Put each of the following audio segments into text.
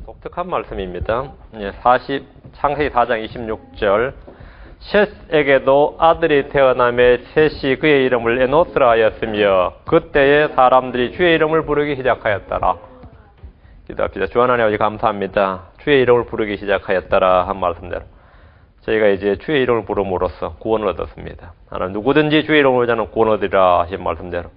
독특한 말씀입니다. 창세기 4장 26절 셋에게도 아들이 태어나매 셋이 그의 이름을 에노스라 하였으며 그때에 사람들이 주의 이름을 부르기 시작하였더라. 기도합시다. 주 하나님 아버지 감사합니다. 주의 이름을 부르기 시작하였더라 한 말씀대로 저희가 이제 주의 이름을 부름으로써 구원을 얻었습니다. 하나님 누구든지 주의 이름을 저는 구원 얻으리라 하신 말씀대로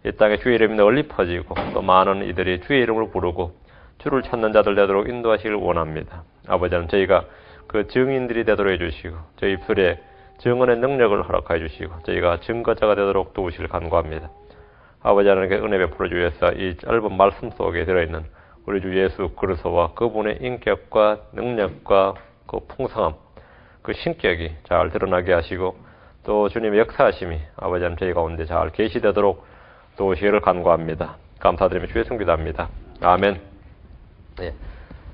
이 땅에 주의 이름이 널리 퍼지고 또 많은 이들이 주의 이름을 부르고 주를 찾는 자들 되도록 인도하시길 원합니다. 아버지 하나님 저희가 그 증인들이 되도록 해주시고 저희 입술에 증언의 능력을 허락하여 주시고 저희가 증거자가 되도록 도우시길 간구합니다. 아버지 하나님께 은혜 베풀어 주셔서 이 짧은 말씀 속에 들어있는 우리 주 예수 그리스도와 그분의 인격과 능력과 그 풍성함 그 신격이 잘 드러나게 하시고 또 주님의 역사하심이 아버지 하나님 저희 가운데 잘 계시되도록 도우시기를 간구합니다. 감사드리며 주의 성기도합니다. 아멘. 예.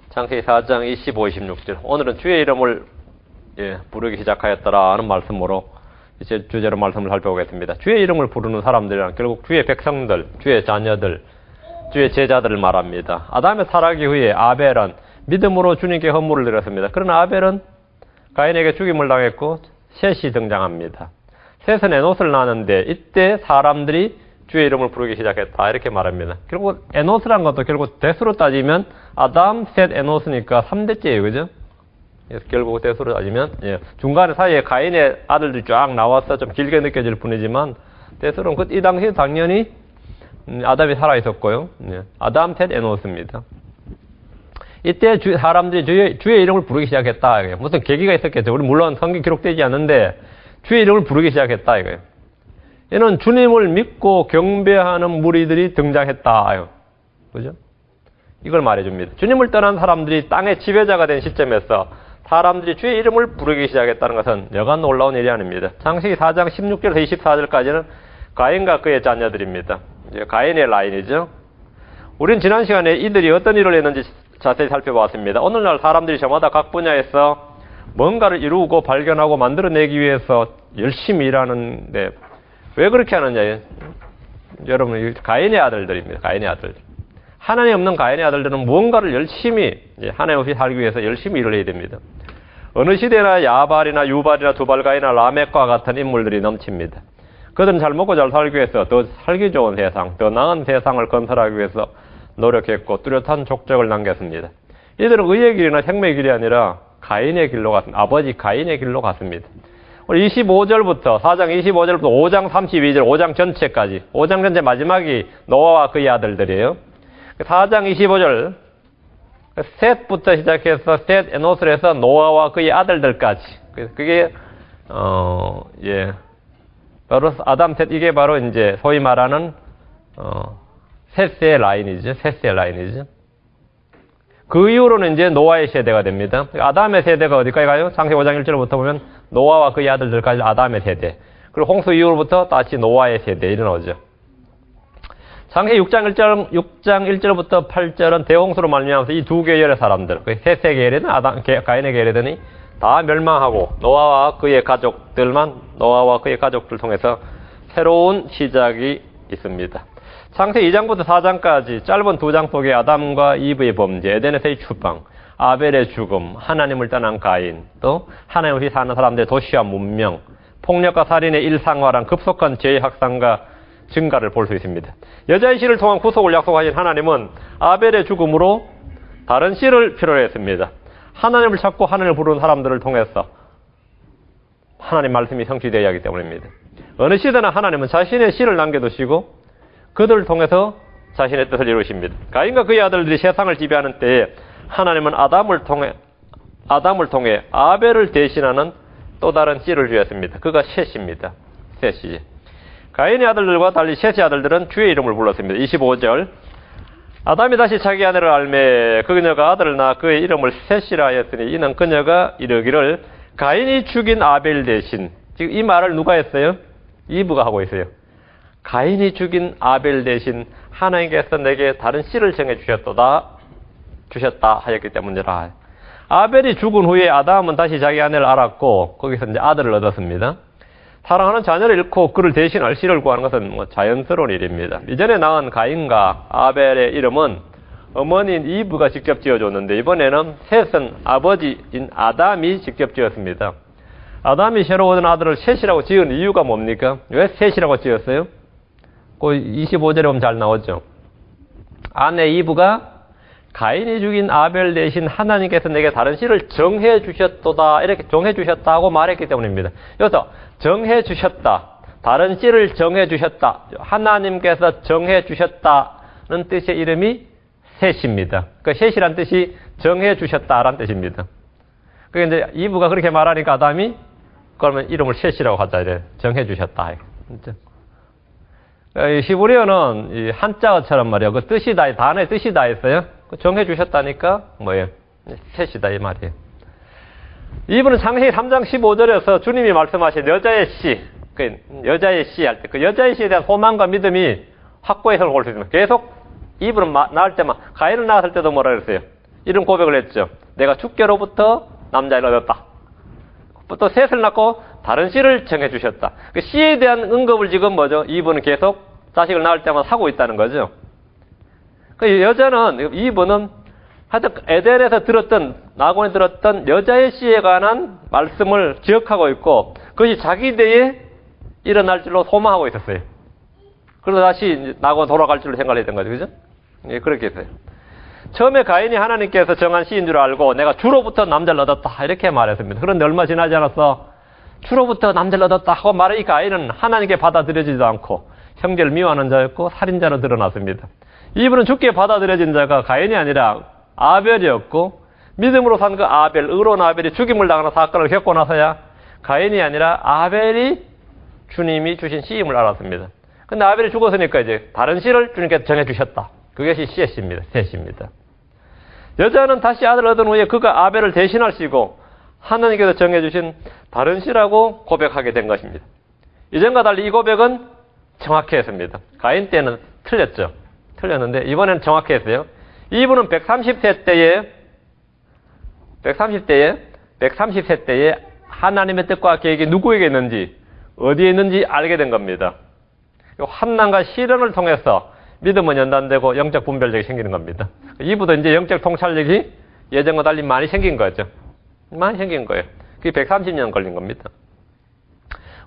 창세기 4장 25, 26절 오늘은 주의 이름을 부르기 시작하였더라 하는 말씀으로 이제 주제로 말씀을 살펴보겠습니다. 주의 이름을 부르는 사람들이란 결국 주의 백성들, 주의 자녀들, 주의 제자들을 말합니다. 아담의 타락 이후에 아벨은 믿음으로 주님께 헌물을 드렸습니다. 그러나 아벨은 가인에게 죽임을 당했고 셋이 등장합니다. 셋은 에노스를 낳았는데 이때 사람들이 주의 이름을 부르기 시작했다 이렇게 말합니다. 결국 에노스란 것도 결국 대수로 따지면 아담, 셋, 에노스니까 3대째예요. 그죠? 그래서 결국 대수로 따지면 중간에 사이에 가인의 아들들이 쫙 나와서 좀 길게 느껴질 뿐이지만 대수로는 이 당시에 당연히 아담이 살아있었고요. 아담, 셋, 에노스입니다. 이때 사람들이 주의 이름을 부르기 시작했다. 이거예요. 무슨 계기가 있었겠죠. 우리 물론 성경 기록되지 않는데 주의 이름을 부르기 시작했다. 이거예요. 이는 주님을 믿고 경배하는 무리들이 등장했다. 그죠? 이걸 말해줍니다. 주님을 떠난 사람들이 땅의 지배자가 된 시점에서 사람들이 주의 이름을 부르기 시작했다는 것은 여간 놀라운 일이 아닙니다. 창세기 4장 16절에서 24절까지는 가인과 그의 자녀들입니다. 이제 가인의 라인이죠. 우린 지난 시간에 이들이 어떤 일을 했는지 자세히 살펴봤습니다. 오늘날 사람들이 저마다 각 분야에서 뭔가를 이루고 발견하고 만들어내기 위해서 열심히 일하는데 왜 그렇게 하느냐? 여러분, 가인의 아들들입니다. 가인의 아들들. 하나님 없는 가인의 아들들은 무언가를 열심히 하나님 없이 살기 위해서 열심히 일을 해야 됩니다. 어느 시대나 야발이나 유발이나 두발가이나 라멕과 같은 인물들이 넘칩니다. 그들은 잘 먹고 잘 살기 위해서 더 살기 좋은 세상, 더 나은 세상을 건설하기 위해서 노력했고 뚜렷한 족적을 남겼습니다. 이들은 의의 길이나 생명의 길이 아니라 가인의 길로 갔습니다. 아버지 가인의 길로 갔습니다. 25절부터 4장 25절부터 5장 32절 5장 전체까지 5장 전체 마지막이 노아와 그의 아들들이에요. 4장 25절 셋부터 시작해서 셋 에노스를 해서 노아와 그의 아들들까지 그게 바로 아담 셋 이게 바로 이제 소위 말하는 셋의 라인이죠. 셋의 라인이죠. 그 이후로는 이제 노아의 세대가 됩니다. 아담의 세대가 어디까지 가요? 창세기 5장 1절부터 보면 노아와 그의 아들들까지 아담의 세대. 그리고 홍수 이후로부터 다시 노아의 세대 일어나죠. 창세기 6장 1절부터 8절은 대홍수로 말미암아서 이 두 계열의 사람들, 셋의 계열이든 가인의 계열이더니 다 멸망하고 노아와 그의 가족들 통해서 새로운 시작이 있습니다. 창세기 2장부터 4장까지 짧은 두 장 속에 아담과 이브의 범죄, 에덴에서의 추방, 아벨의 죽음, 하나님을 떠난 가인, 또 하나님 없이 사는 사람들의 도시와 문명, 폭력과 살인의 일상화랑 급속한 죄의 확산과 증가를 볼 수 있습니다. 여자의 씨를 통한 구속을 약속하신 하나님은 아벨의 죽음으로 다른 씨를 필요로 했습니다. 하나님을 찾고 하나님을 부르는 사람들을 통해서 하나님 말씀이 성취되어야 하기 때문입니다. 어느 시대나 하나님은 자신의 씨를 남겨두시고 그들을 통해서 자신의 뜻을 이루십니다. 가인과 그의 아들들이 세상을 지배하는 때에 하나님은 아담을 통해 아벨을 대신하는 또 다른 씨를 주셨습니다. 그가 셋입니다. 셋이. 가인의 아들들과 달리 셋의 아들들은 주의 이름을 불렀습니다. 25절 아담이 다시 자기 아내를 알매 그녀가 아들을 낳아 그의 이름을 셋이라 하였으니 이는 그녀가 이르기를 가인이 죽인 아벨 대신 지금 이 말을 누가 했어요? 이브가 하고 있어요. 가인이 죽인 아벨 대신 하나님께서 내게 다른 씨를 정해 주셨다 하였기 때문이라. 아벨이 죽은 후에 아담은 다시 자기 아내를 알았고 거기서 이제 아들을 얻었습니다. 사랑하는 자녀를 잃고 그를 대신할 씨를 구하는 것은 자연스러운 일입니다. 이전에 낳은 가인과 아벨의 이름은 어머니인 이브가 직접 지어줬는데 이번에는 셋은 아버지인 아담이 직접 지었습니다. 아담이 새로 얻은 아들을 셋이라고 지은 이유가 뭡니까? 왜 셋이라고 지었어요? 그 25절에 보면 잘 나오죠. 아내 이브가 가인이 죽인 아벨 대신 하나님께서 내게 다른 씨를 정해 주셨도다 이렇게 정해 주셨다고 말했기 때문입니다. 여기서 정해 주셨다, 다른 씨를 정해 주셨다, 하나님께서 정해 주셨다는 뜻의 이름이 셋입니다. 그 셋이란 뜻이 정해 주셨다라는 뜻입니다. 그게 이제 이브가 그렇게 말하니까 아담이 그러면 이름을 셋이라고 하자 이래 정해 주셨다. 히브리어는 이 한자어처럼 말이에요. 그 뜻이 다 단어의 뜻이 다 있어요. 정해 주셨다니까 뭐예요? 셋이다 이 말이에요. 이분은 창세기 3장 15절에서 주님이 말씀하신 여자의 씨, 그 여자의 씨 할 때 그 여자의 씨에 대한 소망과 믿음이 확고해서 올 수 있습니다. 계속 이분은 낳을 때만 가인을 낳았을 때도 뭐라 그랬어요? 이런 고백을 했죠. 내가 주께로부터 남자를 얻었다. 또 셋을 낳고 다른 씨를 정해 주셨다. 그 씨에 대한 응급을 지금 뭐죠? 이분은 계속 자식을 낳을 때마다 하고 있다는 거죠. 그 여자는 이분은 하여튼 에덴에서 들었던 나곤이 들었던 여자의 씨에 관한 말씀을 기억하고 있고 그것이 자기 대에 일어날 줄로 소망하고 있었어요. 그래서 다시 나곤 돌아갈 줄로 생각을 했던 거죠. 그죠? 예, 그렇게 했어요. 처음에 가인이 하나님께서 정한 씨인 줄 알고 내가 주로부터 남자를 얻었다 이렇게 말했습니다. 그런데 얼마 지나지 않아서 주로부터 남자를 얻었다 하고 말하니 가인은 하나님께 받아들여지지도 않고 형제를 미워하는 자였고 살인자로 드러났습니다. 이분은 죽게 받아들여진 자가 가인이 아니라 아벨이었고 믿음으로 산 그 아벨, 의로운 아벨이 죽임을 당하는 사건을 겪고 나서야 가인이 아니라 아벨이 주님이 주신 씨임을 알았습니다. 근데 아벨이 죽었으니까 이제 다른 씨를 주님께서 정해주셨다. 그것이 셋입니다. 셋입니다. 여자는 다시 아들을 얻은 후에 그가 아벨을 대신할 씨고 하나님께서 정해주신 다른 씨라고 고백하게 된 것입니다. 이전과 달리 이 고백은 정확했습니다. 가인 때는 틀렸죠. 틀렸는데 이번에는 정확했어요. 이분은 130세 때에 하나님의 뜻과 계획이 누구에게 있는지 어디에 있는지 알게 된 겁니다. 환난과 시련을 통해서 믿음은 연단되고 영적 분별력이 생기는 겁니다. 이분도 이제 영적 통찰력이 예전과 달리 많이 생긴 거죠. 많이 생긴 거예요. 그게 130년 걸린 겁니다.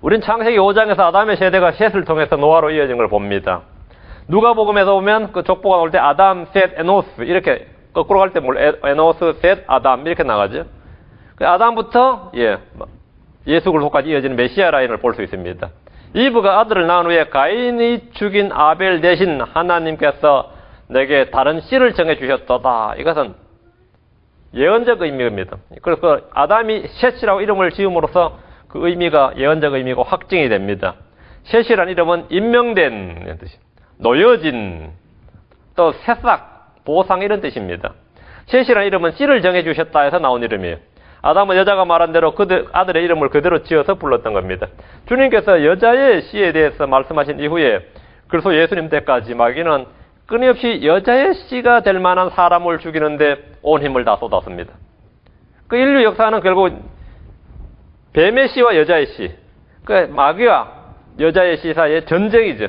우린 창세기 5장에서 아담의 세대가 셋을 통해서 노아로 이어진 걸 봅니다. 누가복음에서 보면 그 족보가 나올 때 아담, 셋, 에노스 이렇게 거꾸로 갈 때 에노스, 셋, 아담 이렇게 나가죠. 그 아담부터 예수 그리스도까지 이어지는 메시아 라인을 볼 수 있습니다. 이브가 아들을 낳은 후에 가인이 죽인 아벨 대신 하나님께서 내게 다른 씨를 정해 주셨도다. 이것은 예언적 의미입니다. 그래서 아담이 셋이라고 이름을 지음으로써 그 의미가 예언적 의미고 확증이 됩니다. 셋이란 이름은 임명된 뜻, 놓여진, 또 새싹, 보상 이런 뜻입니다. 셋이란 이름은 씨를 정해 주셨다 해서 나온 이름이에요. 아담은 여자가 말한 대로 아들의 이름을 그대로 지어서 불렀던 겁니다. 주님께서 여자의 씨에 대해서 말씀하신 이후에 그래서 예수님 때까지 마귀는 끊임없이 여자의 씨가 될 만한 사람을 죽이는데 온 힘을 다 쏟았습니다. 그 인류 역사는 결국 뱀의 씨와 여자의 씨, 그 마귀와 여자의 씨 사이의 전쟁이죠.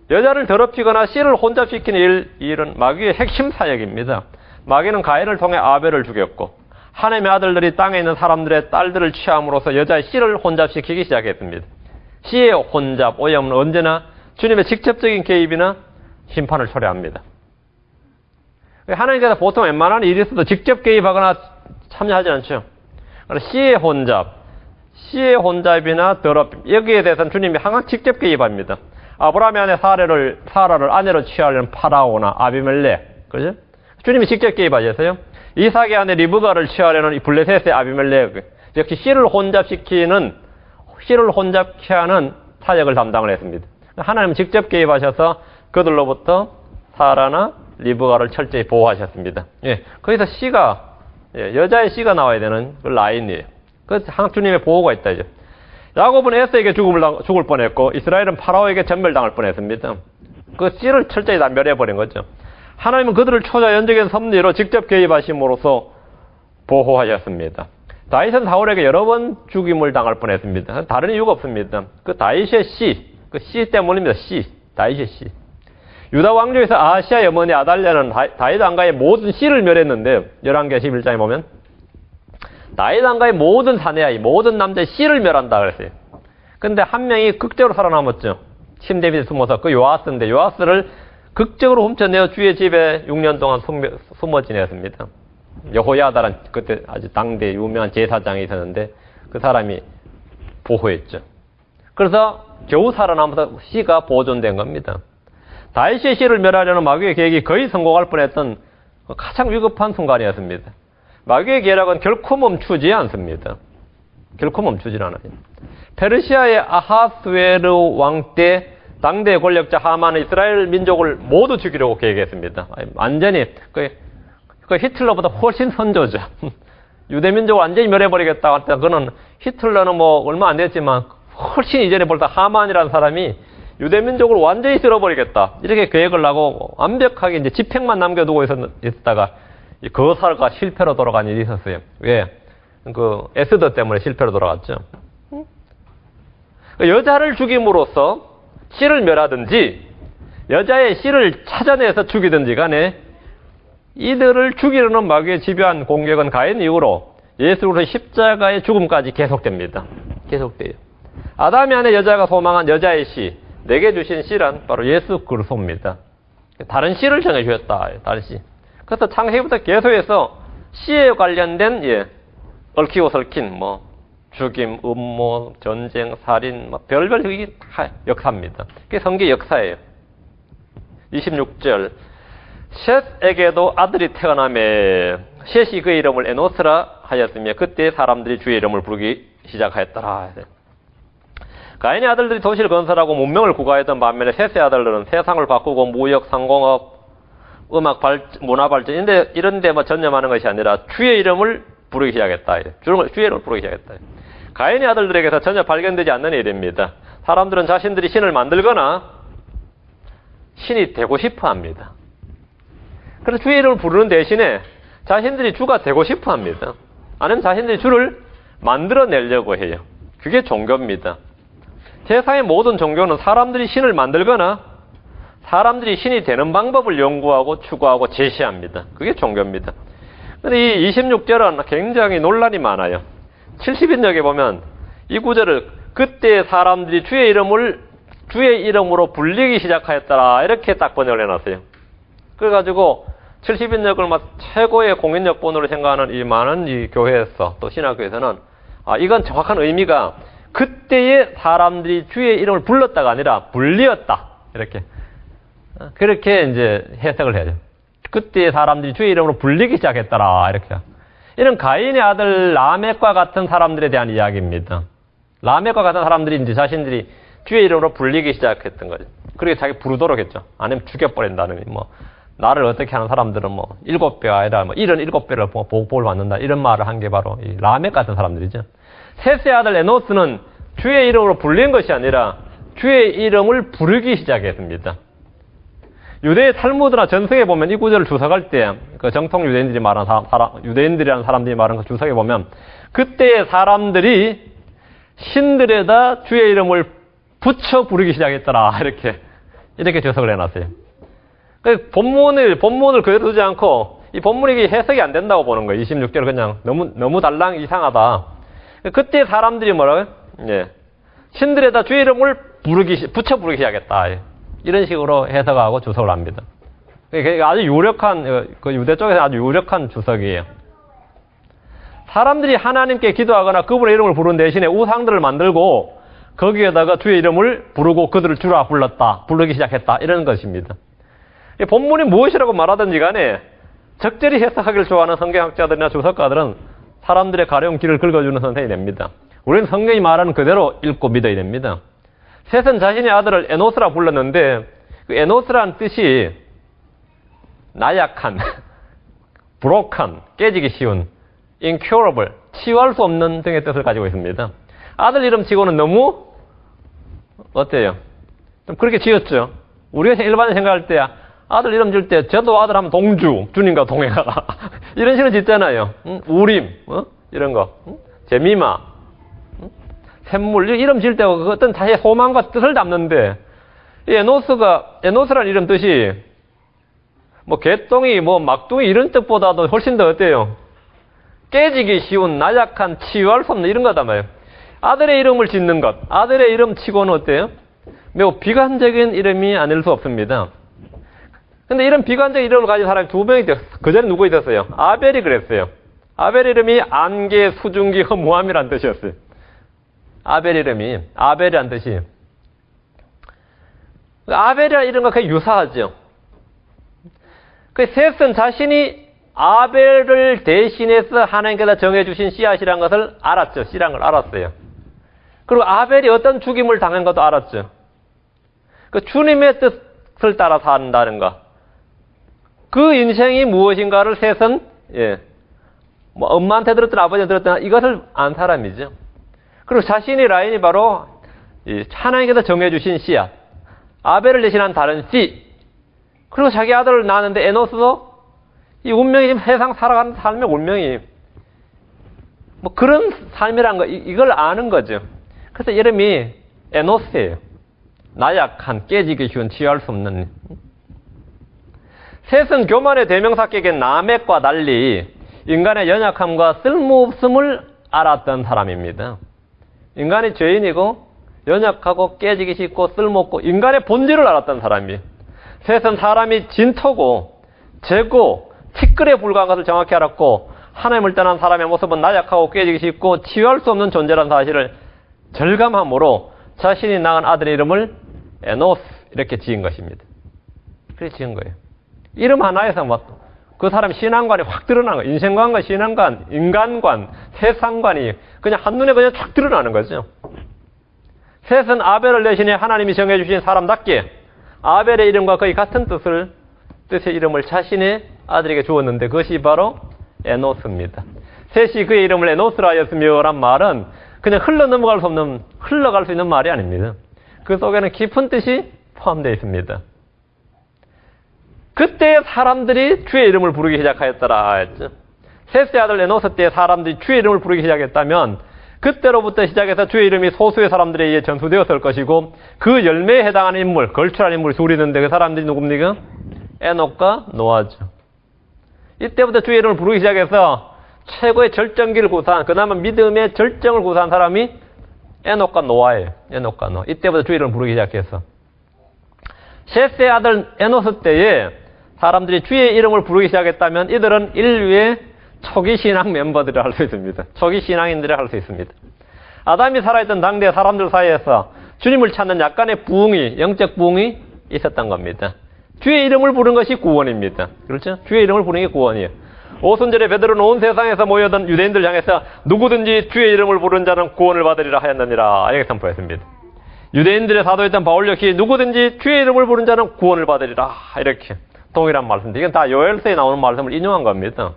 여자를 더럽히거나 씨를 혼잡시키는 일은 마귀의 핵심 사역입니다. 마귀는 가인을 통해 아벨을 죽였고 하나님의 아들들이 땅에 있는 사람들의 딸들을 취함으로써 여자의 씨를 혼잡시키기 시작했습니다. 씨의 혼잡, 오염은 언제나 주님의 직접적인 개입이나 심판을 초래합니다. 하나님께서 보통 웬만한 일이 있어도 직접 개입하거나 참여하지 않죠. 씨의 혼잡이나 더럽힘, 여기에 대해서는 주님이 항상 직접 개입합니다. 아브라함의 아내 사라를 아내로 취하려는 파라오나 아비멜렉, 그죠? 주님이 직접 개입하셨어요. 이삭의 아내 리브가를 취하려는 이 블레셋의 아비멜렉, 역시 씨를 혼잡케 하는 사역을 담당을 했습니다. 하나님은 직접 개입하셔서 그들로부터 사라나 리브가를 철저히 보호하셨습니다. 예, 거기서 씨가, 여자의 씨가 나와야 되는 그 라인이에요. 그 항상 주님의 보호가 있다, 이제. 야곱은 에서에게 죽을 뻔했고, 이스라엘은 파라오에게 전멸당할 뻔했습니다. 그 씨를 철저히 다 멸해버린 거죠. 하나님은 그들을 초자연적인 섭리로 직접 개입하심으로써 보호하셨습니다. 다윗은 사울에게 여러 번 죽임을 당할 뻔했습니다. 다른 이유가 없습니다. 그 다윗의 씨, 그 씨 때문입니다. 씨, 다윗의 씨. 유다 왕조에서 아하시아의 어머니 아달랴는 다윗 왕가의 모든 씨를 멸했는데 11개 11장에 보면 다윗 왕가의 모든 사내아이, 모든 남자의 씨를 멸한다 그랬어요. 근데 한 명이 극적으로 살아남았죠. 침대 밑에 숨어서 그 요아스인데 요아스를 극적으로 훔쳐내어 주의 집에 6년 동안 숨어 지냈습니다. 여호야다란 그때 아주 당대 유명한 제사장이 있었는데 그 사람이 보호했죠. 그래서 겨우 살아남아서 씨가 보존된 겁니다. 다윗의 씨를 멸하려는 마귀의 계획이 거의 성공할 뻔했던 가장 위급한 순간이었습니다. 마귀의 계략은 결코 멈추지 않습니다. 결코 멈추질 않아요. 페르시아의 아하스웨르 왕 때 당대 권력자 하만은 이스라엘 민족을 모두 죽이려고 계획했습니다. 완전히 그 히틀러보다 훨씬 선조죠. 유대 민족을 완전히 멸해버리겠다 할 때 그는 히틀러는 뭐 얼마 안 됐지만 훨씬 이전에 볼때 하만이라는 사람이 유대 민족을 완전히 쓸어버리겠다 이렇게 계획을 하고 완벽하게 이제 집행만 남겨두고 있었다가 거사가 실패로 돌아간 일이 있었어요. 왜? 그 에스더 때문에 실패로 돌아갔죠. 여자를 죽임으로써 씨를 멸하든지 여자의 씨를 찾아내서 죽이든지 간에 이들을 죽이려는 마귀의 집요한 공격은 가인 이후로 예수 그리스도의 십자가의 죽음까지 계속됩니다. 계속돼요. 아담이 안에 여자가 소망한 여자의 씨, 내게 주신 씨란 바로 예수 그리스도입니다. 다른 씨를 정해주셨다. 다른 씨. 그래서 창세기부터 계속해서 씨에 관련된 얽히고 설킨 죽임, 음모, 전쟁, 살인 별별 이게 다 역사입니다. 그게 성경 역사예요. 26절 셋에게도 아들이 태어나매 셋이 그의 이름을 에노스라 하였으며 그때 사람들이 주의 이름을 부르기 시작하였더라. 가인의 아들들이 도시를 건설하고 문명을 구가했던 반면에 셋의 아들들은 세상을 바꾸고 무역, 상공업, 음악 문화 발전 이런 데 전념하는 것이 아니라 주의 이름을 부르기 시작했다. 주의 이름을 부르기 시작했다. 가인의 아들들에게서 전혀 발견되지 않는 일입니다. 사람들은 자신들이 신을 만들거나 신이 되고 싶어 합니다. 그래서 주의 이름을 부르는 대신에 자신들이 주가 되고 싶어 합니다. 아니면 자신들이 주를 만들어내려고 해요. 그게 종교입니다. 세상의 모든 종교는 사람들이 신을 만들거나 사람들이 신이 되는 방법을 연구하고 추구하고 제시합니다. 그게 종교입니다. 그런데 이 26절은 굉장히 논란이 많아요. 70인역에 보면 이 구절을 그때 사람들이 주의 이름으로 불리기 시작하였더라 이렇게 딱 번역을 해놨어요. 그래가지고 70인역을 최고의 공인역본으로 생각하는 이 많은 이 교회에서 또 신학교에서는 이건 정확한 의미가 그때의 사람들이 주의 이름을 불렀다가 아니라 불리었다 그렇게 이제 해석을 해야죠. 그때의 사람들이 주의 이름으로 불리기 시작했더라 이렇게. 이런 가인의 아들 라멕과 같은 사람들에 대한 이야기입니다. 라멕과 같은 사람들이 이제 자신들이 주의 이름으로 불리기 시작했던 거죠. 그렇게 자기 부르도록 했죠. 아니면 죽여버린다는 나를 어떻게 하는 사람들은 7배가 아니라 77배를 복을 받는다 이런 말을 한 게 바로 이 라멕 같은 사람들이죠. 셋의 아들 에노스는 주의 이름으로 불린 것이 아니라 주의 이름을 부르기 시작했습니다. 유대의 탈무드나 전승에 보면 이 구절을 주석할 때 그 정통 유대인들이 말하는 유대인들이라는 사람들이 말하는 그 주석에 보면 그때의 사람들이 신들에다 주의 이름을 붙여 부르기 시작했더라 이렇게 주석을 해놨어요. 본문을 그대로 두지 않고 이 본문이 해석이 안 된다고 보는 거예요. 26절은 그냥 너무 달랑 이상하다. 그때 사람들이 뭐라고요? 신들에다 주의 이름을 붙여 부르기 시작했다. 이런 식으로 해석하고 주석을 합니다. 아주 유력한, 그 유대 쪽에서 아주 유력한 주석이에요. 사람들이 하나님께 기도하거나 그분의 이름을 부르는 대신에 우상들을 만들고 거기에다가 주의 이름을 부르고 그들을 주라 부르기 시작했다. 이런 것입니다. 본문이 무엇이라고 말하든지 간에 적절히 해석하기를 좋아하는 성경학자들이나 주석가들은 사람들의 가려운 길을 긁어주는 선생이 됩니다. 우리는 성경이 말하는 그대로 읽고 믿어야 됩니다. 셋은 자신의 아들을 에노스라 불렀는데 그 에노스라는 뜻이 나약한, broken, 깨지기 쉬운, incurable, 치유할 수 없는 등의 뜻을 가지고 있습니다. 아들 이름 치고는 너무 어때요? 좀 그렇게 지었죠. 우리가 일반적으로 생각할 때 아들 이름 줄 때 저도 아들 하면 동주, 주님과 동행하라 이런 식으로 짓잖아요. 우림 이런 거, 제미마, 샘물 이름 지을 때 어떤 자기의 소망과 뜻을 담는데 이 에노스라는 이름 뜻이 뭐 개똥이 뭐 막둥이 이런 뜻보다도 훨씬 더 어때요? 깨지기 쉬운 나약한 치유할 수 없는 이런 거다 말이에요. 아들의 이름을 짓는 것, 아들의 이름 치고는 어때요? 매우 비관적인 이름이 아닐 수 없습니다. 근데 이런 비관적 이름을 가진 사람이 두 명이 있었어요. 그 전에 누구 있었어요? 아벨이 그랬어요. 아벨 이름이 안개, 수증기, 허무함이란 뜻이었어요. 아벨 이름이, 아벨이란 뜻이. 아벨이라는 이름과 거의 유사하죠. 그 셋은 자신이 아벨을 대신해서 하나님께서 정해주신 씨앗이라는 것을 알았죠. 씨라는 걸 알았어요. 그리고 아벨이 어떤 죽임을 당한 것도 알았죠. 그 주님의 뜻을 따라 산다는 것. 그 인생이 무엇인가를 셋은, 뭐 엄마한테 들었든 아버지한테 들었든 이것을 안 사람이죠. 그리고 자신의 라인이 바로 하나님께서 정해주신 씨앗. 아벨을 대신한 다른 씨. 그리고 자기 아들을 낳았는데 에노스도 이 운명이 지금 세상 살아가는 삶의 운명이 뭐 그런 삶이란 거 이걸 아는 거죠. 그래서 이름이 에노스예요. 나약한, 깨지기 쉬운, 치유할 수 없는. 셋은 교만의 대명사격인 라멕과 달리 인간의 연약함과 쓸모없음을 알았던 사람입니다. 인간이 죄인이고 연약하고 깨지기 쉽고 쓸모없고 인간의 본질을 알았던 사람이에요. 셋은 사람이 진토고 재고 티끌에 불과한 것을 정확히 알았고 하나님을 떠난 사람의 모습은 나약하고 깨지기 쉽고 치유할 수 없는 존재라는 사실을 절감함으로 자신이 낳은 아들의 이름을 에노스 이렇게 지은 것입니다. 그렇게 지은 거예요. 이름 하나에서 뭐 그 사람 신앙관이 확 드러나는 거예요. 인생관과 신앙관, 인간관, 세상관이 그냥 한눈에 그냥 쫙 드러나는 거죠. 셋은 아벨을 대신해 하나님이 정해주신 사람답게 아벨의 이름과 거의 같은 뜻의 이름을 자신의 아들에게 주었는데 그것이 바로 에노스입니다. 셋이 그의 이름을 에노스라 하였으며 란 말은 그냥 흘러갈 수 있는 말이 아닙니다. 그 속에는 깊은 뜻이 포함되어 있습니다. 그때 사람들이 주의 이름을 부르기 시작하였더라 했죠. 셋의 아들 에노스 때 사람들이 주의 이름을 부르기 시작했다면 그때로부터 시작해서 주의 이름이 소수의 사람들에 의해 전수되었을 것이고 그 열매에 해당하는 인물, 걸출한 인물이 둘이 있는데 그 사람들이 누굽니까? 에녹과 노아죠. 이때부터 주의 이름을 부르기 시작해서 최고의 절정기를 구사한, 그나마 믿음의 절정을 구사한 사람이 에녹과 노아예요. 에녹과 노아. 이때부터 주의 이름을 부르기 시작해서. 셋의 아들 에노스 때에 사람들이 주의 이름을 부르기 시작했다면 이들은 인류의 초기 신앙 멤버들을 할 수 있습니다. 초기 신앙인들을 할 수 있습니다. 아담이 살아있던 당대 사람들 사이에서 주님을 찾는 약간의 부흥이, 영적 부흥이 있었던 겁니다. 주의 이름을 부르는 것이 구원입니다. 그렇죠? 주의 이름을 부르는 게 구원이에요. 오순절에 베드로는 온 세상에서 모여든 유대인들 향해서 누구든지 주의 이름을 부르는 자는 구원을 받으리라 하였느니라 이렇게 선포했습니다. 유대인들의 사도였던 바울 역시 누구든지 주의 이름을 부르는 자는 구원을 받으리라 이렇게 동일한 말씀인데 이건 다 요엘서에 나오는 말씀을 인용한 겁니다.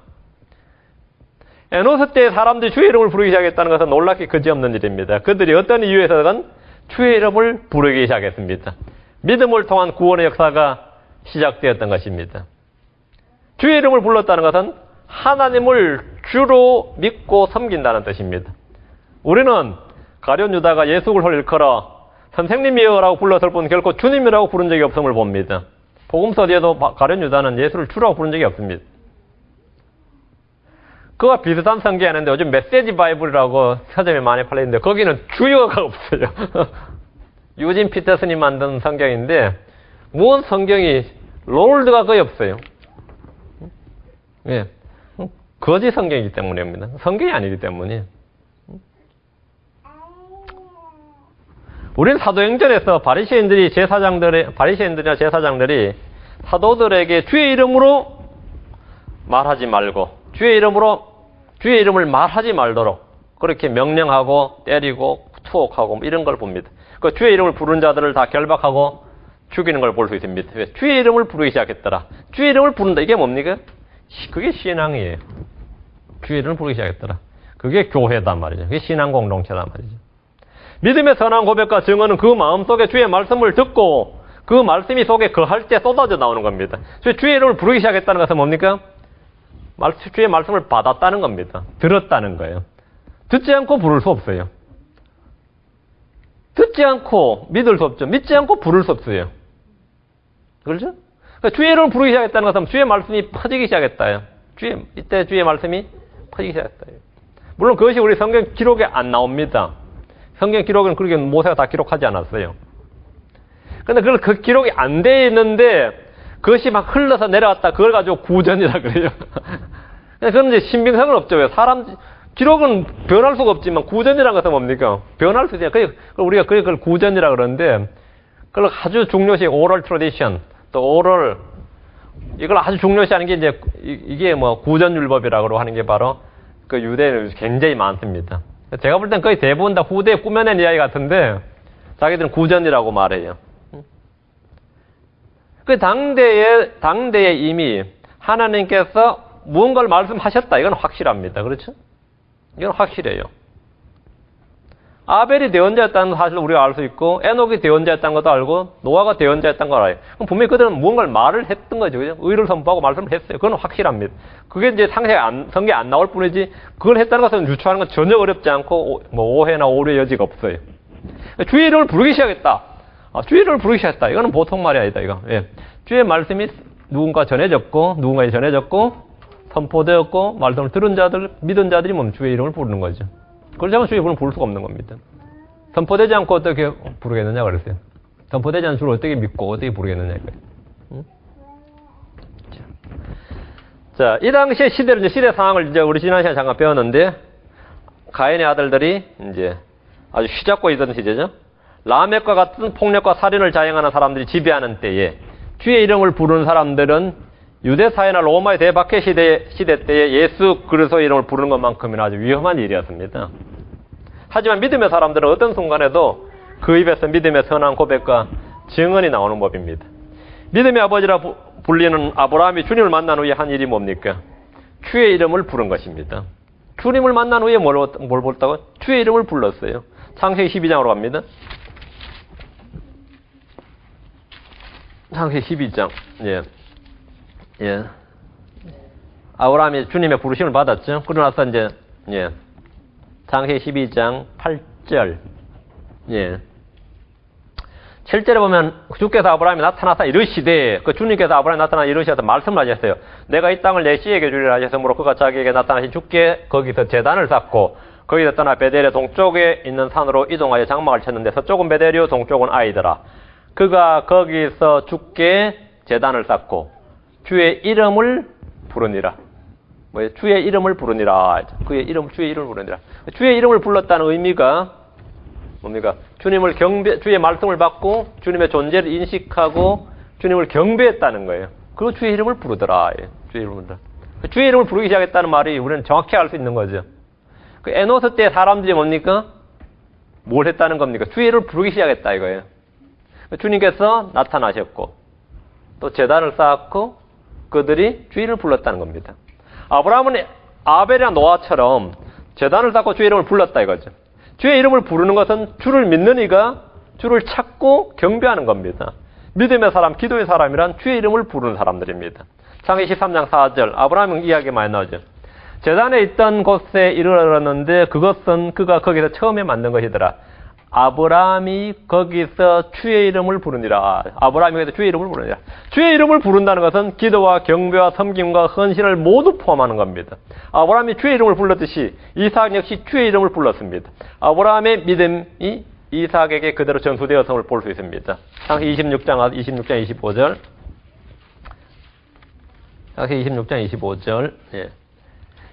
에노스 때 사람들이 주의 이름을 부르기 시작했다는 것은 놀랍게 그지없는 일입니다. 그들이 어떤 이유에서든 주의 이름을 부르기 시작했습니다. 믿음을 통한 구원의 역사가 시작되었던 것입니다. 주의 이름을 불렀다는 것은 하나님을 주로 믿고 섬긴다는 뜻입니다. 우리는 가룟 유다가 예수를 일컬어 선생님이여라고 불렀을 뿐 결코 주님이라고 부른 적이 없음을 봅니다. 복음서 뒤에도 가룟 유다는 예수를 주라고 부른 적이 없습니다. 그와 비슷한 성경이 있는데 요즘 메시지 바이블이라고 서점에 많이 팔리는데 거기는 주여가 없어요. 유진 피터슨이 만든 성경인데 무언 성경이 롤드가 거의 없어요. 예, 거짓 성경이기 때문입니다. 성경이 아니기 때문에. 우리는 사도행전에서 바리새인들이나 제사장들이 사도들에게 주의 이름으로 말하지 말고 주의 이름을 말하지 말도록 그렇게 명령하고 때리고 투옥하고 이런 걸 봅니다. 그 주의 이름을 부르는 자들을 다 결박하고 죽이는 걸 볼 수 있습니다. 왜? 주의 이름을 부르기 시작했더라. 주의 이름을 부른다. 이게 뭡니까? 그게 신앙이에요. 주의 이름을 부르기 시작했더라. 그게 교회단 말이죠. 그게 신앙 공동체단 말이죠. 믿음의 선한 고백과 증언은 그 마음속에 주의 말씀을 듣고 그 말씀이 속에 거할 때 쏟아져 나오는 겁니다. 주의 이름을 부르기 시작했다는 것은 뭡니까? 주의 말씀을 받았다는 겁니다. 들었다는 거예요. 듣지 않고 부를 수 없어요. 듣지 않고 믿을 수 없죠. 믿지 않고 부를 수 없어요. 그렇죠? 그러니까 주의 이름을 부르기 시작했다는 것은 주의 말씀이 퍼지기 시작했다. 이때 주의 말씀이 퍼지기 시작했다. 물론 그것이 우리 성경 기록에 안 나옵니다. 성경 기록은 그렇게 모세가 다 기록하지 않았어요. 그런데 그 기록이 안 돼 있는데 그것이 막 흘러서 내려왔다. 그걸 가지고 구전이라 그래요. 그건 이제 신빙성은 없죠. 왜? 기록은 변할 수가 없지만 구전이라는 것은 뭡니까? 변할 수 있어요. 우리가 그걸 구전이라 그러는데 그걸 아주 중요시 오럴 트래디션 또 오럴 이걸 아주 중요시하는 게 이제 이게 뭐 구전율법이라고 하는 게 바로 그 유대인은 굉장히 많습니다. 제가 볼 땐 거의 대부분 다 후대에 꾸며낸 이야기 같은데 자기들은 구전이라고 말해요. 그 당대에 이미 하나님께서 무언가를 말씀하셨다. 이건 확실합니다. 그렇죠? 이건 확실해요. 아벨이 대언자였다는 사실을 우리가 알 수 있고 에녹이 대언자였다는 것도 알고 노아가 대언자였다는 걸 알아요. 그럼 분명히 그들은 무언가를 말을 했던 거죠. 그죠? 의를 선포하고 말씀을 했어요. 그건 확실합니다. 그게 이제 성경에 안 나올 뿐이지 그걸 했다는 것은 유추하는 건 전혀 어렵지 않고 오해나 오류의 여지가 없어요. 주의 이름을 부르기 시작했다. 주의 이름을 부르기 시작했다. 이거는 보통 말이 아니다. 이거. 예. 주의 말씀이 누군가에 전해졌고 선포되었고 말씀을 들은 자들, 믿은 자들이 뭐 주의 이름을 부르는 거죠. 그렇지 않으면 주의 이름을 부를 수가 없는 겁니다. 선포되지 않고 어떻게 부르겠느냐 그랬어요. 선포되지 않은 주를 어떻게 믿고 어떻게 부르겠느냐 이거예요. 응? 자, 이 당시의 시대 상황을 이제 우리 지난 시간에 잠깐 배웠는데 가인의 아들들이 이제 아주 휘잡고 있던 시대죠. 라멕과 같은 폭력과 살인을 자행하는 사람들이 지배하는 때에 주의 이름을 부르는 사람들은 유대 사회나 로마의 대박해 시대 때에 예수 그리스도의 이름을 부르는 것만큼이나 아주 위험한 일이었습니다. 하지만 믿음의 사람들은 어떤 순간에도 그 입에서 믿음의 선한 고백과 증언이 나오는 법입니다. 믿음의 아버지라 불리는 아브라함이 주님을 만난 후에 한 일이 뭡니까? 주의 이름을 부른 것입니다. 주님을 만난 후에 뭘 불렀다고? 주의 이름을 불렀어요. 창세기 12장으로 갑니다. 창세기 12장. 예. 아브라함이 주님의 부르심을 받았죠. 그러고 나서 이제, 창세기 12장 8절. 7절에 보면 주께서 아브라함이 나타나서 이르시되, 주님께서 아브라함이 나타나 이르셔서 말씀을 하셨어요. 내가 이 땅을 내 씨에게 주리라 하셨으므로 그가 자기에게 나타나신 주께 거기서 제단을 쌓고, 거기서 떠나 베델의 동쪽에 있는 산으로 이동하여 장막을 쳤는데, 서쪽은 베델이요 동쪽은 아이더라. 그가 거기서 주께 제단을 쌓고 주의 이름을 부르니라. 주의 이름을 부르니라. 주의 이름을 부르니라. 주의 이름을 불렀다는 의미가 뭡니까? 주의 말씀을 받고 주님의 존재를 인식하고 주님을 경배했다는 거예요. 그리고 주의 이름을 부르더라. 주의 이름을 부르기 시작했다는 말이 우리는 정확히 알 수 있는 거죠. 그 에노스 때 사람들이 뭡니까? 뭘 했다는 겁니까? 주의 이름을 부르기 시작했다 이거예요. 주님께서 나타나셨고 또 제단을 쌓았고 그들이 주의 이름을 불렀다는 겁니다. 아브라함은 아벨이나 노아처럼 제단을 쌓고 주의 이름을 불렀다 이거죠. 주의 이름을 부르는 것은 주를 믿는 이가 주를 찾고 경배하는 겁니다. 믿음의 사람, 기도의 사람이란 주의 이름을 부르는 사람들입니다. 창세기 13장 4절 아브라함 이야기 많이 나오죠. 제단에 있던 곳에 이르렀는데 그것은 그가 거기서 처음에 만든 것이더라. 아브라함이 거기서 주의 이름을 부르니라. 아브라함이 거기서 주의 이름을 부르니라. 주의 이름을 부른다는 것은 기도와 경배와 섬김과 헌신을 모두 포함하는 겁니다. 아브라함이 주의 이름을 불렀듯이 이삭 역시 주의 이름을 불렀습니다. 아브라함의 믿음이 이삭에게 그대로 전수되었음을 볼 수 있습니다. 창세기 26장 25절. 창세기 26장 25절.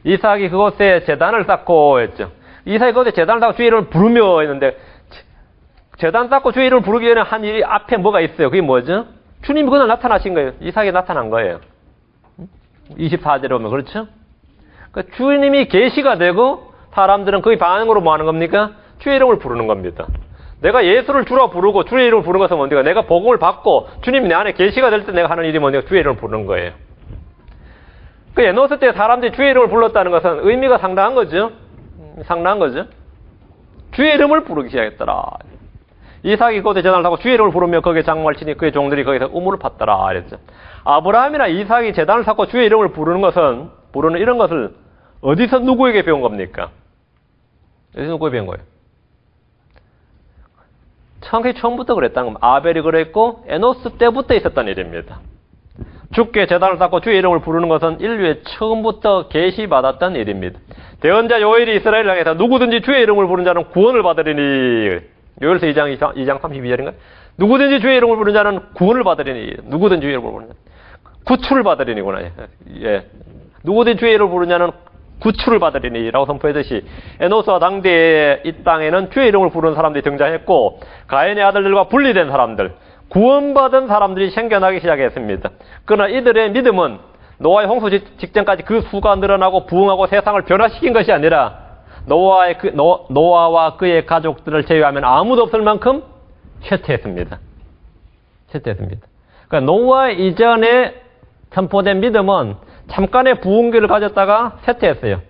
이삭이 그곳에 제단을 쌓고 했죠. 이삭이 그곳에 제단을 쌓고 주의 이름을 부르며 했는데 제단 쌓고 주의 이름을 부르기 전에 한 일이 앞에 뭐가 있어요. 그게 뭐죠? 주님이 그날 나타나신 거예요. 이삭이 나타난 거예요. 24절에 보면 그렇죠? 그러니까 주님이 계시가 되고 사람들은 거의 반응으로 뭐 하는 겁니까? 주의 이름을 부르는 겁니다. 내가 예수를 주로 부르고 주의 이름을 부르는 것은 뭡니까? 내가 복음을 받고 주님이 내 안에 계시가 될 때 내가 하는 일이 뭡니까? 주의 이름을 부르는 거예요. 그 에노스 때 사람들이 주의 이름을 불렀다는 것은 의미가 상당한 거죠. 상당한 거죠. 주의 이름을 부르기 시작했더라. 이삭이 그곳에 제단을 하고 주의 이름을 부르며 거기에 장막을 치니 그의 종들이 거기서 우물을 팠더라. 이랬죠. 아브라함이나 이삭이 제단을 쌓고 주의 이름을 부르는 이런 것을 어디서 누구에게 배운 겁니까? 어디서 누구에게 배운 거예요? 창세기 처음부터 그랬다는 겁니다. 아벨이 그랬고 에노스 때부터 있었던 일입니다. 주께 제단을 쌓고 주의 이름을 부르는 것은 인류의 처음부터 계시받았던 일입니다. 대언자 요엘이 이스라엘을 향해서 누구든지 주의 이름을 부르는 자는 구원을 받으리니, 요엘서 2장 32절인가요? 누구든지 주의 이름을 부르는 자는 구원을 받으리니, 누구든지 주의 이름을 부르는 자는 구출을 받으리니구나. 예. 누구든지 주의 이름을 부르는 자는 구출을 받으리니 라고 선포했듯이 에노스와 당대의 이 땅에는 주의 이름을 부르는 사람들이 등장했고, 가인의 아들들과 분리된 사람들, 구원받은 사람들이 생겨나기 시작했습니다. 그러나 이들의 믿음은 노아의 홍수 직전까지 그 수가 늘어나고 부흥하고 세상을 변화시킨 것이 아니라 노아와 그의 가족들을 제외하면 아무도 없을 만큼 쇠퇴했습니다. 그러니까 노아 이전에 선포된 믿음은 잠깐의 부흥기를 가졌다가 쇠퇴했어요.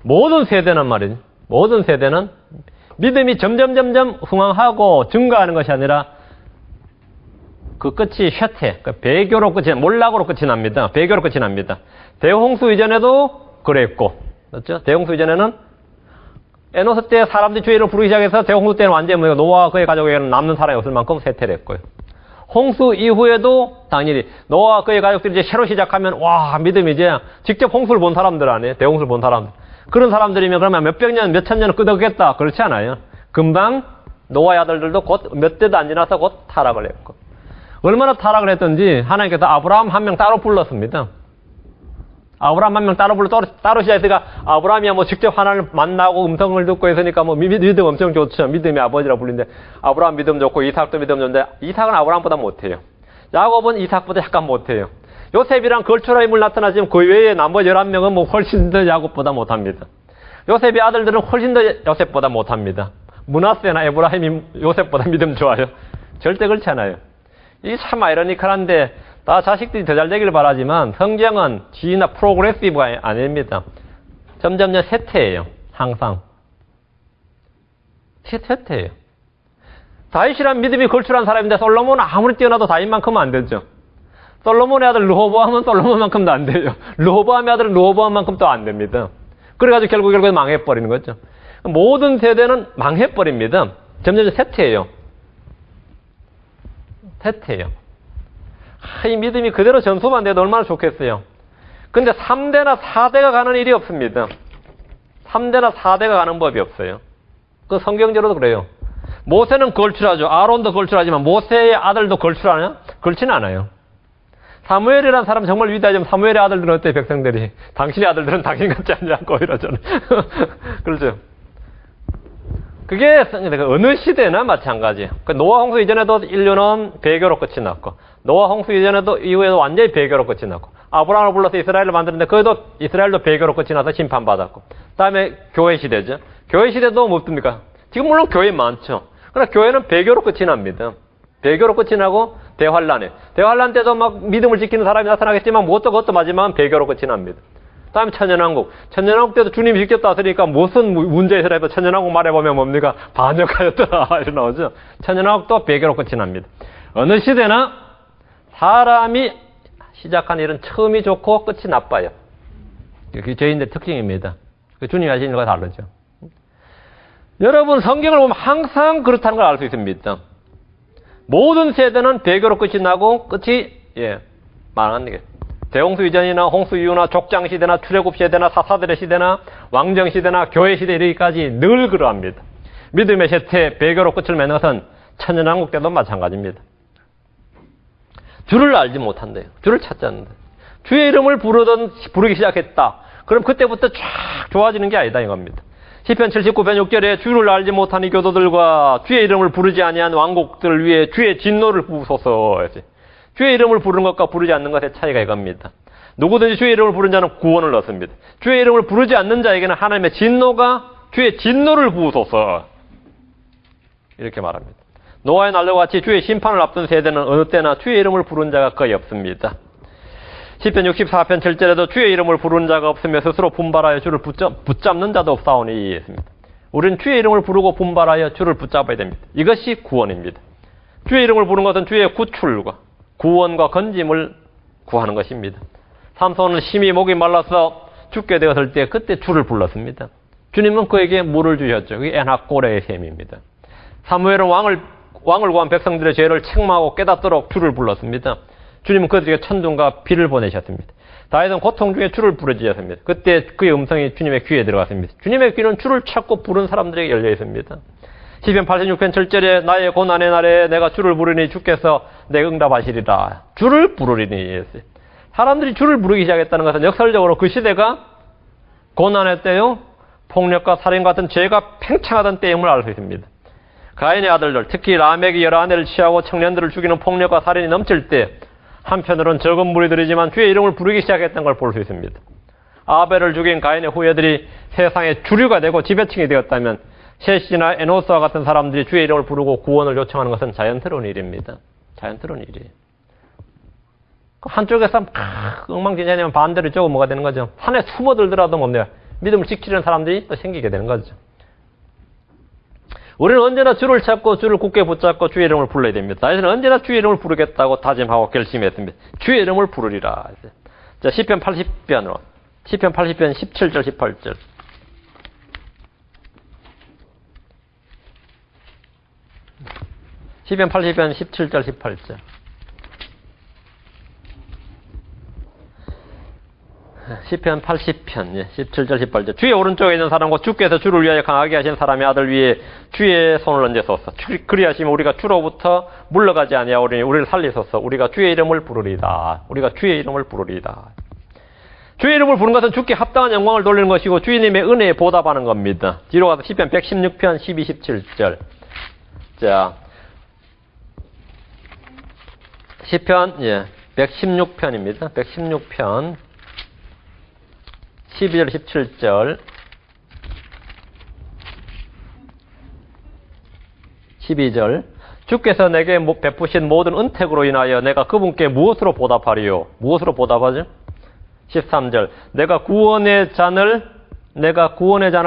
모든 세대는 말이죠. 모든 세대는 믿음이 점점 흥황하고 증가하는 것이 아니라 그 끝이 쇠퇴, 그러니까 배교로 끝이, 몰락으로 끝이 납니다. 배교로 끝이 납니다. 대홍수 이전에도 그랬고, 그렇죠? 대홍수 이전에는 에노스 때 사람들이 주의 이름을 부르기 시작해서 대홍수 때는 완전히 노아와 그의 가족에게는 남는 사람이 없을 만큼 쇠퇴를 했고요. 홍수 이후에도 당연히 노아와 그의 가족들이 이제 새로 시작하면 와, 믿음이 이제 직접 홍수를 본 사람들 아니에요. 대홍수를 본 사람들. 그런 사람들이면 그러면 몇백 년, 몇천 년을 끄덕겠다. 그렇지 않아요. 금방 노아의 아들들도 곧 몇 대도 안 지나서 곧 타락을 했고. 얼마나 타락을 했던지 하나님께서 아브라함 한 명 따로 불렀습니다. 아브라함 한 명 따로 불러 따로 시작했으니까 아브라함이야 뭐 직접 하나님을 만나고 음성을 듣고 했으니까 뭐 믿음 엄청 좋죠. 믿음의 아버지라 불리는데 아브라함 믿음 좋고 이삭도 믿음 좋은데 이삭은 아브라함보다 못해요. 야곱은 이삭보다 약간 못해요. 요셉이랑 걸출한 인물 나타나지만 그 외에 나머지 11명은 뭐 훨씬 더 야곱보다 못합니다. 요셉의 아들들은 훨씬 더 요셉보다 못합니다. 므낫세나 에브라임이 요셉보다 믿음 좋아요. 절대 그렇지 않아요. 이 참 아이러니컬한데 다 자식들이 더 잘 되기를 바라지만 성경은 지나 프로그레시브가 아닙니다. 점점 쇠퇴예요. 항상. 쇠퇴예요. 다윗이란 믿음이 걸출한 사람인데 솔로몬은 아무리 뛰어나도 다윗만큼은 안 되죠. 솔로몬의 아들 르호보암은 솔로몬만큼도 안 돼요. 르호보암의 아들은 르호보암만큼도 안 됩니다. 그래가지고 결국에 망해버리는 거죠. 모든 세대는 망해버립니다. 점점 쇠퇴예요. 이 믿음이 그대로 전수만 돼도 얼마나 좋겠어요. 근데 3대나 4대가 가는 일이 없습니다. 3대나 4대가 가는 법이 없어요. 그 성경적으로도 그래요. 모세는 걸출하죠. 아론도 걸출하지만 모세의 아들도 걸출하냐? 그렇지는 않아요. 사무엘이라는 사람은 정말 위대하지만 사무엘의 아들들은 어때요? 백성들이. 당신의 아들들은 당신 같지 않냐고 이러잖아요. 그렇죠. 그게 어느 시대나 마찬가지예요. 노아 홍수 이전에도 인류는 배교로 끝이 났고, 노아 홍수 이전에도 이후에도 완전히 배교로 끝이 났고, 아브라함을 불러서 이스라엘을 만드는데 그래도 이스라엘도 배교로 끝이 나서 심판받았고, 다음에 교회 시대죠. 교회 시대도 뭡니까? 지금 물론 교회 많죠. 그러나 교회는 배교로 끝이 납니다. 배교로 끝이 나고 대환란 때도 막 믿음을 지키는 사람이 나타나겠지만 그것도 마지막은 배교로 끝이 납니다. 다음에 천년왕국 때도 주님이 직접 다스리니까 무슨 문제에 있어도 천년왕국 말해보면 뭡니까? 반역하였더라 이렇게 나오죠. 천년왕국도 배교로 끝이 납니다. 어느 시대나 사람이 시작한 일은 처음이 좋고 끝이 나빠요. 그게 죄인의 특징입니다. 주님이 하시는 것과 다르죠. 여러분 성경을 보면 항상 그렇다는 걸 알 수 있습니다. 모든 세대는 배교로 끝이 나고 끝이 망하는 게 대홍수 이전이나 홍수 이후나 족장 시대나 출애굽 시대나 사사들의 시대나 왕정 시대나 교회 시대 이르기까지 늘 그러합니다. 믿음의 쇠퇴, 배교로 끝을 맺는 것은 천년왕국 때도 마찬가지입니다. 주를 알지 못한대요. 주를 찾지 않는다. 주의 이름을 부르기 시작했다. 그럼 그때부터 쫙 좋아지는 게 아니다 이겁니다. 시편 79편 6절에 주를 알지 못하는 교도들과 주의 이름을 부르지 아니한 왕국들을 위해 주의 진노를 부으소서. 주의 이름을 부르는 것과 부르지 않는 것의 차이가 이겁니다. 누구든지 주의 이름을 부르는 자는 구원을 얻습니다. 주의 이름을 부르지 않는 자에게는 하나님의 진노가 주의 진노를 부으소서. 이렇게 말합니다. 노아의 날과 같이 주의 심판을 앞둔 세대는 어느 때나 주의 이름을 부르는 자가 거의 없습니다. 시편 64편 7절에도 주의 이름을 부르는 자가 없으며 스스로 분발하여 주를 붙잡는 자도 없사오니 했습니다. 우리는 주의 이름을 부르고 분발하여 주를 붙잡아야 됩니다. 이것이 구원입니다. 주의 이름을 부르는 것은 주의 구출과 구원과 건짐을 구하는 것입니다. 삼손은 심히 목이 말라서 죽게 되었을 때 그때 주를 불렀습니다. 주님은 그에게 물을 주셨죠. 그게 엔하꼬레의 셈입니다. 사무엘은 왕을 구한 백성들의 죄를 책망하고 깨닫도록 주를 불렀습니다. 주님은 그들에게 천둥과 비를 보내셨습니다. 다윗은 고통 중에 주를 부르짖었습니다. 그때 그의 음성이 주님의 귀에 들어갔습니다. 주님의 귀는 주를 찾고 부른 사람들에게 열려 있습니다. 시편 86편 7절에 나의 고난의 날에 내가 주를 부르니 주께서 내 응답하시리라. 주를 부르리니. 사람들이 주를 부르기 시작했다는 것은 역설적으로 그 시대가 고난의 때요, 폭력과 살인 같은 죄가 팽창하던 때임을 알 수 있습니다. 가인의 아들들, 특히 라멕이 여러 아내를 취하고 청년들을 죽이는 폭력과 살인이 넘칠 때 한편으로는 적은 무리들이지만 주의 이름을 부르기 시작했던 걸 볼 수 있습니다. 아벨을 죽인 가인의 후예들이 세상의 주류가 되고 지배층이 되었다면 셋이나 에노스와 같은 사람들이 주의 이름을 부르고 구원을 요청하는 것은 자연스러운 일입니다. 자연스러운 일이에요. 한쪽에서 엉망진창이면 반대로 저거 뭐가 되는 거죠? 산에 숨어들더라도 뭡니까? 믿음을 지키려는 사람들이 또 생기게 되는 거죠. 우리는 언제나 주를 찾고 주를 굳게 붙잡고 주의 이름을 불러야 됩니다. 다윗은 언제나 주의 이름을 부르겠다고 다짐하고 결심했습니다. 주의 이름을 부르리라. 자, 시편 80편으로. 시편 80편 17절 18절. 시편 80편 17절 18절. 시편 80편 17절 18절. 주의 오른쪽에 있는 사람과 주께서 주를 위하여 강하게 하신 사람의 아들 위에 주의 손을 얹으소서. 그리하시면 우리가 주로부터 물러가지 아니하오리니 우리를 살리소서. 우리가 주의 이름을 부르리이다. 우리가 주의 이름을 부르리이다. 주의 이름을 부르는 것은 주께 합당한 영광을 돌리는 것이고 주님의 은혜에 보답하는 겁니다. 뒤로 가서 시편 116편 12, 17절. 자, 시편 116편입니다. 116편 12절 17절 12절. 주께서 내게 베푸신 모든 은택으로 인하여 내가 그분께 무엇으로 보답하리요? 무엇으로 보답하죠? 13절. 내가 구원의 잔을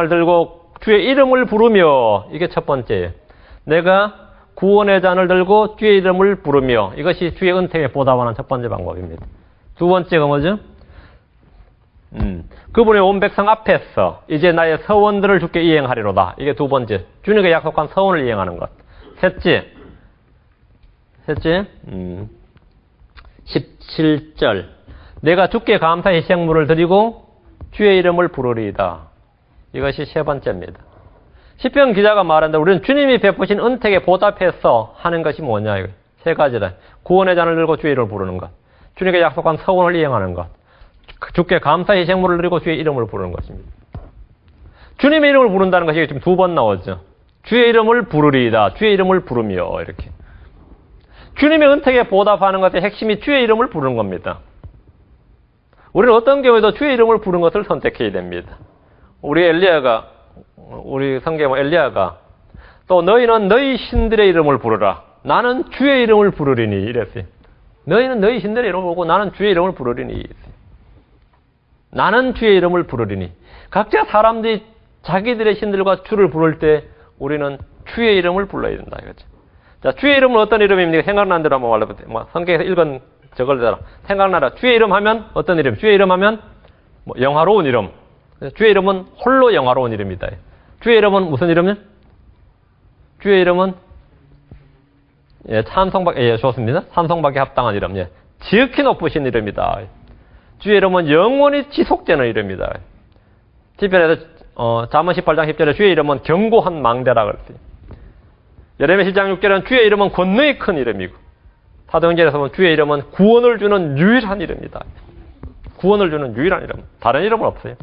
들고 주의 이름을 부르며. 이게 첫 번째. 내가 구원의 잔을 들고 주의 이름을 부르며. 이것이 주의 은택에 보답하는 첫 번째 방법입니다. 두 번째가 뭐죠? 그분의 온 백성 앞에서 이제 나의 서원들을 주께 이행하리로다. 이게 두 번째. 주님께 약속한 서원을 이행하는 것. 셋째. 17절. 내가 주께 감사의 희생물을 드리고 주의 이름을 부르리이다. 이것이 세 번째입니다. 시편 기자가 말한다. 우리는 주님이 베푸신 은택에 보답해서 하는 것이 뭐냐. 이거. 세 가지다. 구원의 잔을 들고 주의 이름을 부르는 것. 주님께 약속한 서원을 이행하는 것. 주께 감사의 희생물을 드리고 주의 이름을 부르는 것입니다. 주님의 이름을 부른다는 것이 지금 두 번 나오죠. 주의 이름을 부르리이다. 주의 이름을 부르며. 이렇게. 주님의 은택에 보답하는 것의 핵심이 주의 이름을 부르는 겁니다. 우리는 어떤 경우에도 주의 이름을 부르는 것을 선택해야 됩니다. 우리 성경 엘리야가 또 너희는 너희 신들의 이름을 부르라. 나는 주의 이름을 부르리니. 이랬어요. 너희는 너희 신들의 이름을 부르고 나는 주의 이름을 부르리니. 나는 주의 이름을 부르리니. 각자 사람들이 자기들의 신들과 주를 부를 때 우리는 주의 이름을 불러야 된다. 이거죠. 자, 주의 이름은 어떤 이름입니까? 생각나는 대로 한번 말해보세요. 성경에서 읽은 저걸 생각나라. 주의 이름 하면 어떤 이름? 주의 이름 하면 영화로운 이름. 주의 이름은 홀로 영화로운 이름이다. 주의 이름은 무슨 이름이요? 주의 이름은 찬송받기, 좋습니다. 찬송받기 합당한 이름. 지극히 높으신 이름이다. 주의 이름은 영원히 지속되는 이름이다. 시편에서 잠언 18장 10절에 주의 이름은 견고한 망대라 그랬어요. 예레미야 7장 6절에는 주의 이름은 권능이 큰 이름이고, 사도행전에서 보면 주의 이름은 구원을 주는 유일한 이름이다. 구원을 주는 유일한 이름. 다른 이름은 없어요.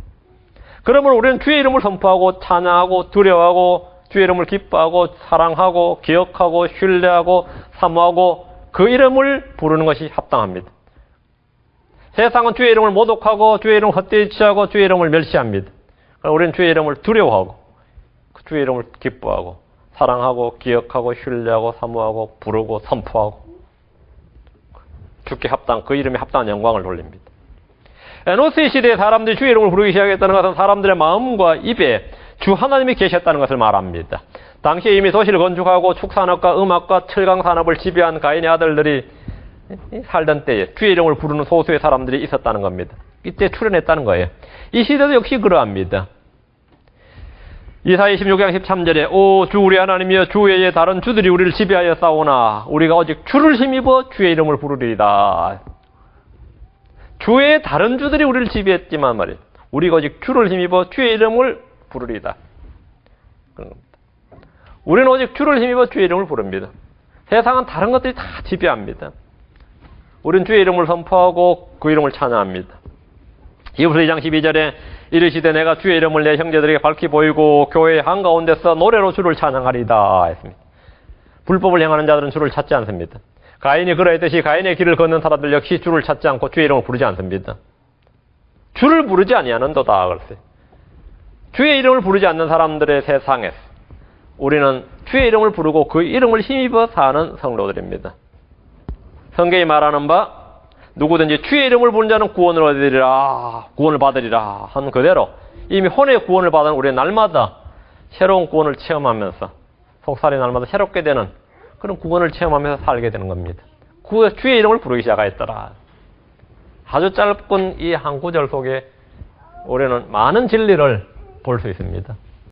그러므로 우리는 주의 이름을 선포하고 찬양하고 두려워하고 주의 이름을 기뻐하고 사랑하고 기억하고 신뢰하고 사모하고 그 이름을 부르는 것이 합당합니다. 세상은 주의 이름을 모독하고 주의 이름을 헛되이 취하고 주의 이름을 멸시합니다. 우리는 주의 이름을 두려워하고 주의 이름을 기뻐하고 사랑하고 기억하고 신뢰하고 사모하고 부르고 선포하고 주께 그 이름에 합당한 영광을 돌립니다. 에노스의 시대에 사람들이 주의 이름을 부르기 시작했다는 것은 사람들의 마음과 입에 주 하나님이 계셨다는 것을 말합니다. 당시에 이미 도시를 건축하고 축산업과 음악과 철강 산업을 지배한 가인의 아들들이 살던 때에 주의 이름을 부르는 소수의 사람들이 있었다는 겁니다. 이때 출현했다는 거예요. 이 시대도 역시 그러합니다. 이사야 26장 13절에 오 주 우리 하나님이여 주 외에 다른 주들이 우리를 지배하여 싸우나 우리가 오직 주를 힘입어 주의 이름을 부르리이다. 주 외에 다른 주들이 우리를 지배했지만 말이에요. 우리가 오직 주를 힘입어 주의 이름을 부르리이다. 그런 겁니다. 우리는 오직 주를 힘입어 주의 이름을 부릅니다. 세상은 다른 것들이 다 지배합니다. 우리는 주의 이름을 선포하고 그 이름을 찬양합니다. 히브리서 2장 12절에 이르시되 내가 주의 이름을 내 형제들에게 밝히 보이고 교회의 한가운데서 노래로 주를 찬양하리다 했습니다. 불법을 행하는 자들은 주를 찾지 않습니다. 가인이 그러했듯이 가인의 길을 걷는 사람들 역시 주를 찾지 않고 주의 이름을 부르지 않습니다. 주를 부르지 아니하는도다 그랬어요. 주의 이름을 부르지 않는 사람들의 세상에서 우리는 주의 이름을 부르고 그 이름을 힘입어 사는 성도들입니다. 성경이 말하는 바 누구든지 주의 이름을 부르는 자는 구원을 얻으리라, 구원을 받으리라 한 그대로 이미 혼의 구원을 받은 우리는 날마다 새로운 구원을 체험하면서 속살이 날마다 새롭게 되는 그런 구원을 체험하면서 살게 되는 겁니다. 주의 이름을 부르기 시작하였더라. 아주 짧은 이 한 구절 속에 우리는 많은 진리를 볼 수 있습니다.